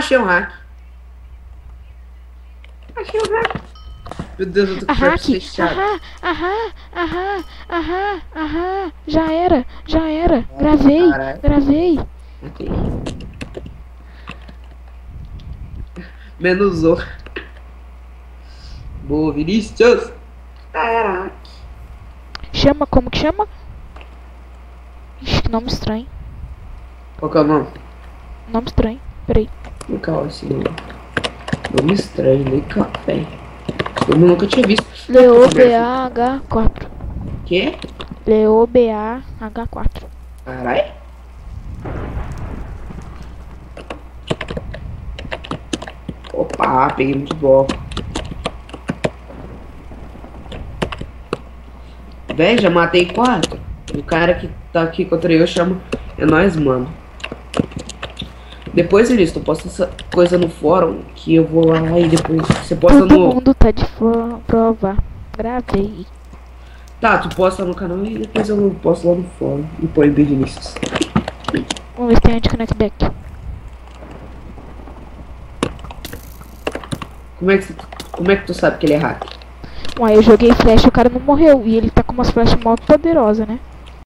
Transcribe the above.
achei um hack. Achei um hack. Meu Deus, eu tô com Hack. fechado. Já era. Gravei. Caralho. Gravei. Ok. Menos um. Boa, Vinícius. Caraca. Chama, como que chama? Ixi, que nome estranho. Qual que é o nome? Nome estranho. Peraí. Legal esse nome. Nome estranho, legal, velho. Eu nunca tinha visto. LeoBAH4. Quê? LeoBAH4. Caralho. Opa, peguei muito bom. Véi, já matei 4. O cara que tá aqui contra eu chama. É nóis, mano. Depois, Vinícius, tu posta essa coisa no fórum que eu vou lá e depois você posta Todo no. mundo tá de prova. Gravei. Tá, tu posta no canal e depois eu posto lá no fórum e põe bem Vinícius. Vamos ver se tem anti-connect back. Como é que tu sabe que ele é hack? Uai, eu joguei flash e o cara não morreu. E ele tá com umas flash mó poderosas, né?